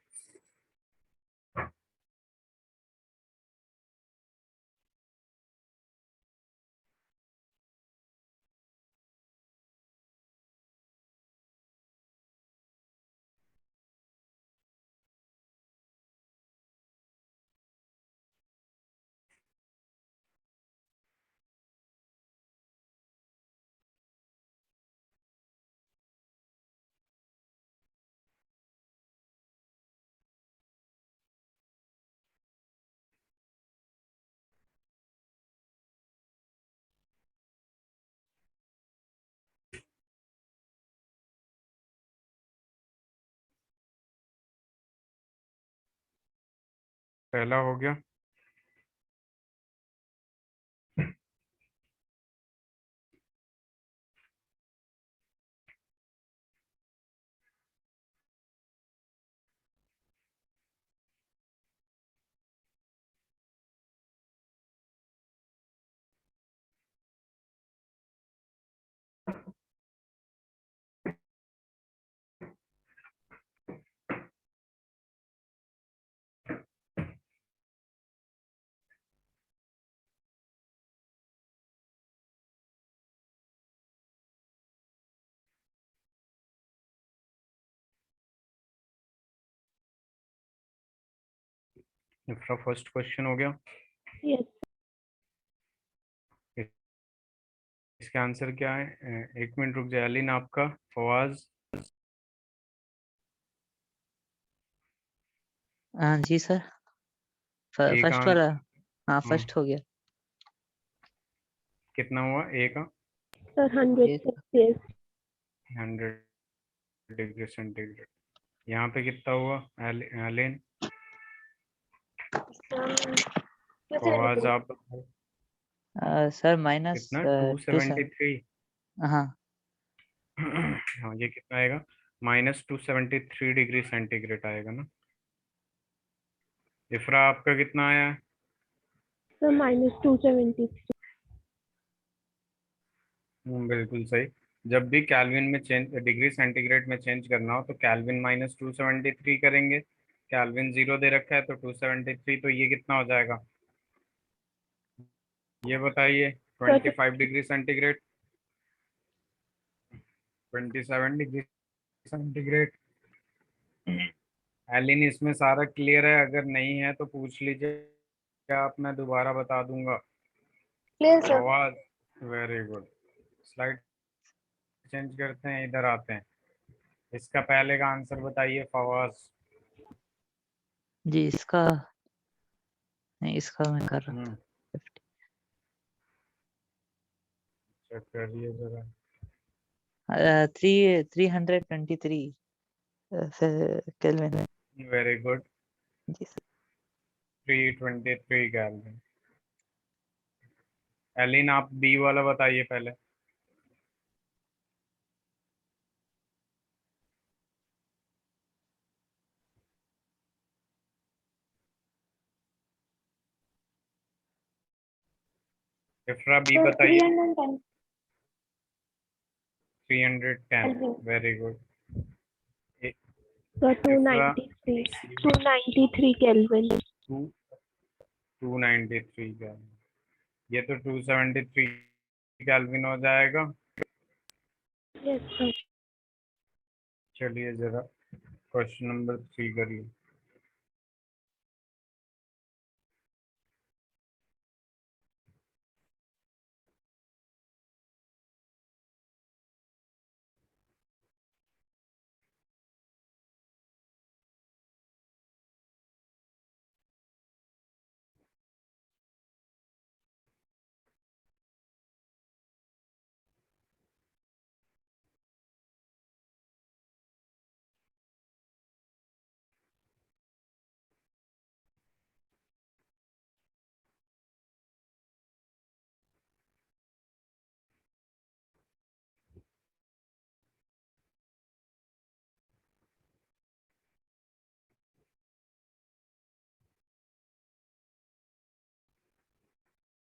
पहला हो गया। इसका फर्स्ट क्वेश्चन हो गया। Yes. इसका आंसर क्या है? एक मिनट रुक जाए अलीन, आपका फवाज। हाँ जी सर। A का फर्स्ट वाला। हाँ हाँ, फर्स्ट हो गया। कितना हुआ A का? Sir, 100 एक Celsius. 100 degree centigrade. यहाँ पे कितना हुआ एलेन? आवाज आप बताओ। सर माइनस कितना? 273। 273। हाँ हाँ, ये कितना आएगा? -273 डिग्री सेंटीग्रेड आएगा ना। इफ्रा आपका कितना आया है? Sir, -273. बिल्कुल सही। जब भी कैल्विन में चेंज, डिग्री सेंटीग्रेड में चेंज करना हो तो कैल्विन -273 करेंगे। कैल्विन 0 दे रखा है तो 273, तो ये कितना हो जाएगा ये बताइए? Sir, 25 degree centigrade, 27 degree centigrade. Aleen इसमें सारा क्लियर है? अगर नहीं है तो पूछ लीजिए, क्या आप, मैं दोबारा बता दूंगा। clear, sir. आवाज, वेरी गुड। स्लाइड चेंज करते हैं, इधर आते हैं। इसका पहले का आंसर बताइए फवाज। जी, इसका नहीं, इसका मैं कर रहा था 50। चेक करिए जरा। 323 केल्विन। Very good. जी सर। 323 केल्विन। एलिन आप बी वाला बताइए पहले। इफ्रा बी Sir, बताइए। 310 310। Kelvin. Very good. Sir, इफ्रा 293. 293 Kelvin. 293 kelvin. ये तो 273 केल्विन हो जाएगा। Yes, sir. चलिए जरा क्वेश्चन नंबर 3 करिए।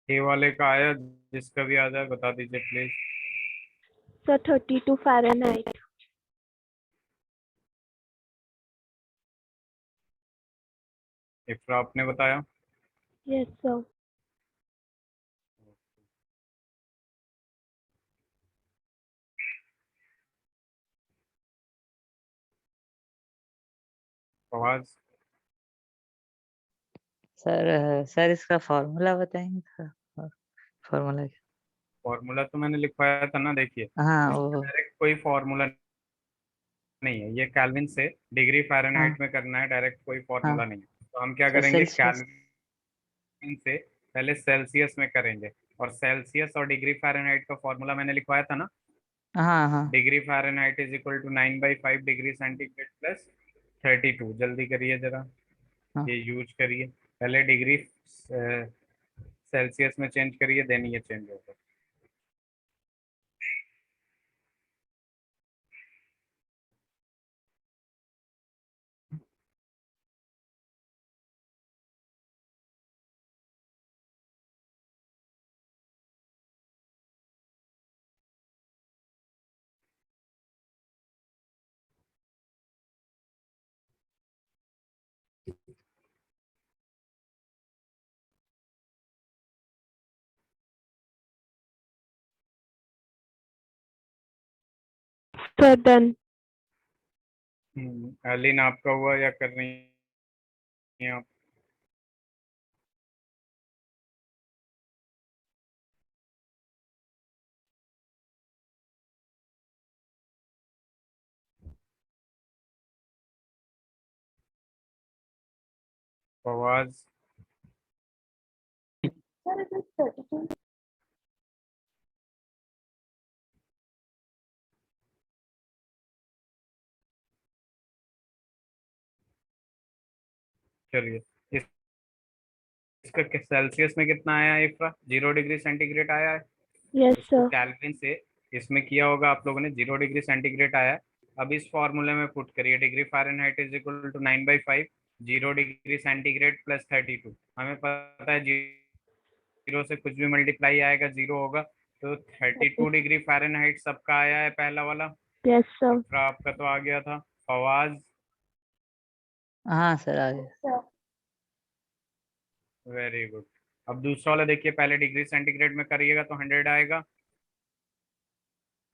ए वाले का आया? जिसका भी आ जाए बता दीजिए प्लीज। Sir, 32 Fahrenheit. इफ्रा आपने बताया? Yes, sir. फवाज। सर इसका फॉर्मूला बताएंगे सर? फॉर्मूला क्या? फॉर्मूला तो मैंने लिखवाया था ना, देखिए। हाँ इसका वो। डायरेक्ट कोई फॉर्मूला नहीं है, ये कैल्विन से डिग्री हाँ फ़ारेनहाइट में करना है, डायरेक्ट कोई हाँ फॉर्मूला नहीं है। तो हम क्या सर करेंगे, इसका। कैल्विन से पहले सेल्सियस में करेंगे। और सेल्सियस और डिग्री फ़ारेनहाइट का फॉर्मूला मैंने लिखवाया था ना। हाँ हाँ degree Fahrenheit is equal to 9/5 degree centigrade plus 32। जल्दी करिए जरा, हाँ ये यूज करिए। पहले डिग्री सेल्सियस में चेंज करिए, देन ये चेंज होगा। Sir, done. एलिन आपका हुआ या कर रही हैं आप? फवाज। Sir, it is 32. चलिए इसका सेल्सियस में कितना आया है इफ्रा? 0 डिग्री सेंटीग्रेड आया है। Yes, उसको sir. कैल्विन से इसमें किया होगा आप लोगों ने, 0 डिग्री सेंटीग्रेड आया है। अब इस फॉर्मूले में पुट करिए, degree Fahrenheit is equal to 9/5, 0 degree centigrade plus 32। हमें पता है जीरो से कुछ भी मल्टीप्लाई आएगा जीरो होगा, तो 32 डिग्री फ़ारेनहाइट सबका आया है पहला वाला। Yes, sir. इफ्रा आपका तो आ गया था। फवाज? हाँ सर आ गया। Yes, sir. Very good. अब दूसरा वाला देखिए, पहले डिग्री सेंटीग्रेड में करिएगा तो 100 आएगा।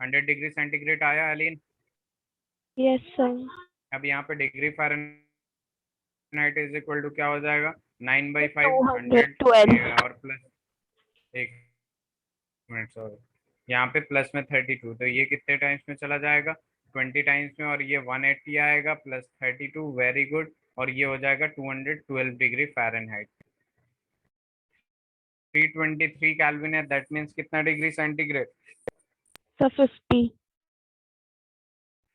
100 डिग्री सेंटीग्रेड आया अलीन? Yes, sir. अब यहाँ पे degree Fahrenheit is equal to क्या हो जाएगा? 9/5, 100 212. और प्लस, एक मिनट सॉरी, यहाँ पे प्लस में 32, तो ये कितने टाइम्स में चला जाएगा? 20 टाइम्स में, और ये 180 आएगा प्लस 32। Very good. और ये हो जाएगा 212 डिग्री फ़ारेनहाइट। 323 केल्विन है, दैट मीन्स कितना degree centigrade? Sir, 50.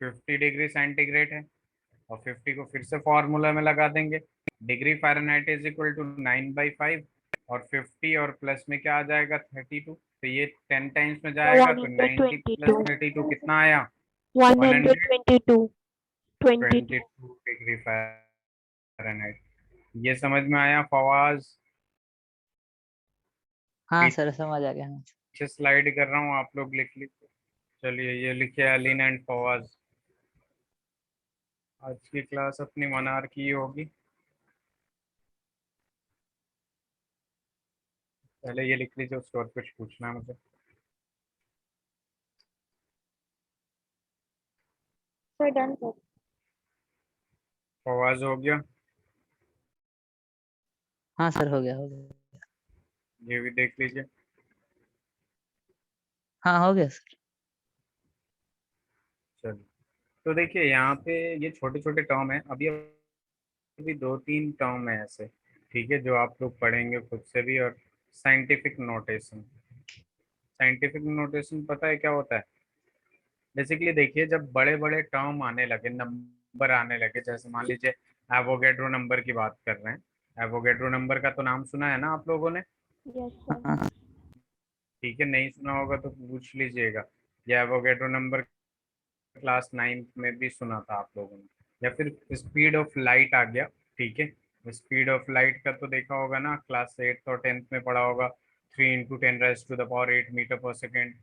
50 degree centigrade है। और 50 को फिर से फॉर्मूला में लगा देंगे, degree Fahrenheit is equal to 9/5, और 50 और प्लस में क्या आ जाएगा? 32। तो ये 10 टाइम्स में जाएगा, तो 90 प्लस 122. 32 कितना आया? 122. 22. 122 डिग्री फ़ारेनहाइट। ये समझ में आया फवाज? हाँ सर समझ आ गया। हाँ पीछे स्लाइड कर रहा हूँ, आप लोग लिख लीजिए। चलिए ये लिखे अलीन एंड फवाज। आज की क्लास अपनी मनार की होगी। पहले ये लिख लीजिए, उसके बाद कुछ पूछना है मुझे। Sir, done, sir. फवाज हो गया? हाँ सर हो गया हो गया। ये भी देख लीजिए। हाँ हो गया सर। चलिए तो देखिए यहाँ पे ये छोटे छोटे टर्म है, अभी 2-3 टर्म है ऐसे, ठीक है, जो आप लोग पढ़ेंगे खुद से भी। और साइंटिफिक नोटेशन, साइंटिफिक नोटेशन पता है क्या होता है? बेसिकली देखिए, जब बड़े बड़े टर्म आने लगे, नंबर आने लगे, जैसे मान लीजिए एवोगेड्रो नंबर की बात कर रहे हैं। एवोगेड्रो नंबर का तो नाम सुना है ना आप लोगों ने? Yes, sir. हाँ ठीक है, नहीं सुना होगा तो पूछ लीजिएगा। या एवोगेड्रो नंबर क्लास 9 में भी सुना था आप लोगों ने। या फिर स्पीड ऑफ लाइट आ गया, ठीक है। स्पीड ऑफ लाइट का तो देखा होगा ना, क्लास 8 और 10th में पढ़ा होगा, 3 × 10⁻⁸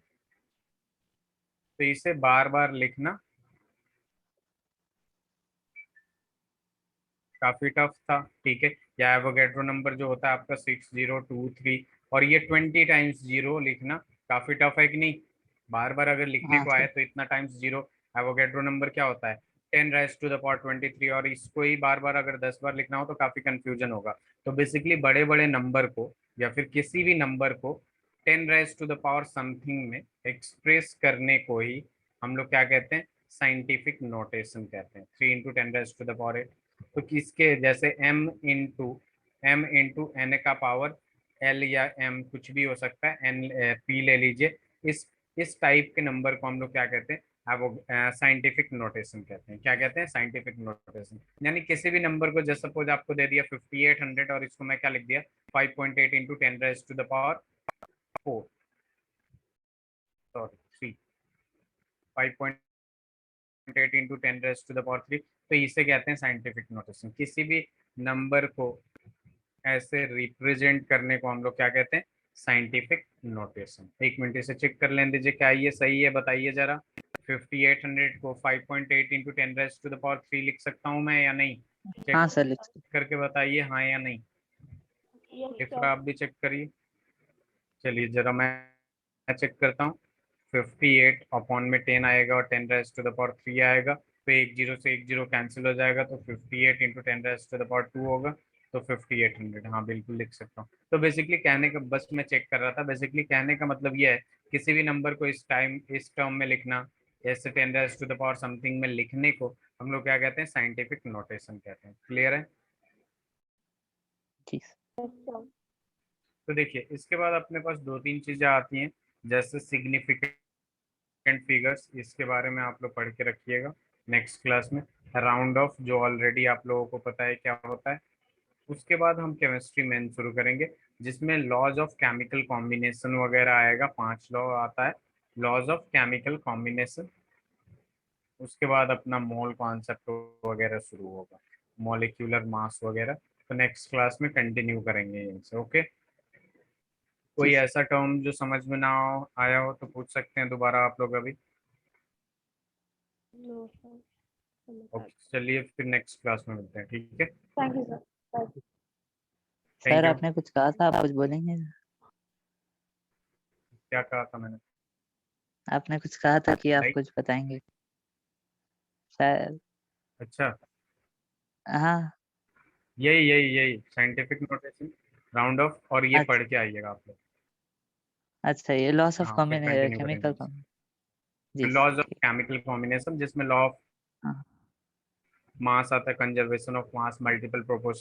तो इसे बार बार लिखना काफी टफ था, ठीक है। या एवोगेड्रो नंबर जो होता है आपका 6023, और ये 20 टाइम्स जीरो लिखना काफी टफ है कि नहीं? बार बार अगर लिखने हाँ को आए सर। तो इतना टाइम्स जीरो। एवोगेड्रो नंबर क्या होता है? 10⁻23, और इसको ही बार बार अगर 10 बार लिखना हो तो काफी कंफ्यूजन होगा। तो बेसिकली बड़े बड़े नंबर को, या फिर किसी भी नंबर को 10⁻⁻ समथिंग में एक्सप्रेस करने को ही हम लोग क्या कहते हैं? साइंटिफिक नोटेशन कहते हैं। 3 × 10⁻8। तो किसके जैसे m इंटू एन का पावर l, या m कुछ भी हो सकता है, n p ले लीजिए। इस टाइप के नंबर को हम लोग क्या कहते हैं? वो साइंटिफिक नोटेशन कहते हैं। क्या कहते हैं? Scientific notation. यानी किसी भी नंबर को, जैसे सपोज आपको दे दिया 5800, और इसको मैं क्या लिख दिया? 5.8 इंटू 10⁻⁴, सॉरी 3, 5.8 इंटू 10⁻3। तो इसे कहते हैं साइंटिफिक नोटेशन। किसी भी नंबर को ऐसे रिप्रेजेंट करने को हम लोग क्या कहते हैं? Scientific notation. एक मिनट इसे चेक कर लेने दीजिए, क्या ये सही है? बताइए जरा। 5800 को 5.8 इंटू 10⁻3 लिख सकता हूँ मैं या नहीं? चेक हाँ सर लिख सकते। करके बताइए हाँ या नहीं। Yes, if sir. आप भी चेक करिए। चलिए जरा मैं चेक करता हूँ। 58 अपॉन में 10 आएगा और 10⁻3 आएगा, तो एक जीरो से एक जीरो कैंसिल हो जाएगा, तो 58 इंटू 10⁻2 होगा, तो 5800। हाँ बिल्कुल लिख सकता हूँ। तो बेसिकली कहने का, बस मैं चेक कर रहा था, बेसिकली कहने का मतलब ये है, किसी भी नंबर को इस टर्म में लिखना, ऐसे 10⁻⁻ समथिंग में लिखने को हम लोग क्या कहते हैं? साइंटिफिक नोटेशन कहते हैं। क्लियर है? ठीक। Yes, sir. तो देखिए इसके बाद अपने पास 2-3 चीजें आती हैं, जैसे सिग्निफिकेंट फिगर्स, इसके बारे में आप लोग पढ़ के रखिएगा नेक्स्ट क्लास में। राउंड ऑफ, जो ऑलरेडी आप लोगों को पता है क्या होता है। उसके बाद हम केमिस्ट्री मेन शुरू करेंगे, जिसमें लॉज ऑफ केमिकल कॉम्बिनेशन वगैरह आएगा, 5 लॉ आता है, लॉज ऑफ केमिकल कॉम्बिनेशन। उसके बाद अपना मोल कॉन्सेप्ट वगैरह शुरू होगा, मॉलिक्यूलर मास वगैरह। तो नेक्स्ट क्लास में कंटिन्यू करेंगे इनसे। ओके, जी कोई सर। ऐसा टर्म जो समझ में ना आया हो तो पूछ सकते हैं दोबारा आप लोग अभी। No, sir. समझ आ ओके, चलिए फिर नेक्स्ट क्लास में मिलते हैं, ठीक है। Thank you, sir. Bye. Thank sir you. आपने कुछ कहा था, आप कुछ बोलेंगे? क्या कहा था मैंने? आपने कुछ कहा था कि आप लाइक, कुछ बताएंगे शायद। अच्छा, हाँ। यही यही यही साइंटिफिक नोटेशन, राउंड ऑफ, और ये अच्छा पढ़ के आइएगा आप लोग। अच्छा, ये लॉस ऑफ हाँ, फिर कंटिन्यू करेंगे केमिकल इनसे। जी लॉज ऑफ ठीक। केमिकल कॉम्बिनेशन, जिसमें लॉ ऑफ हाँ मास आता है, conservation of mass, multiple proportion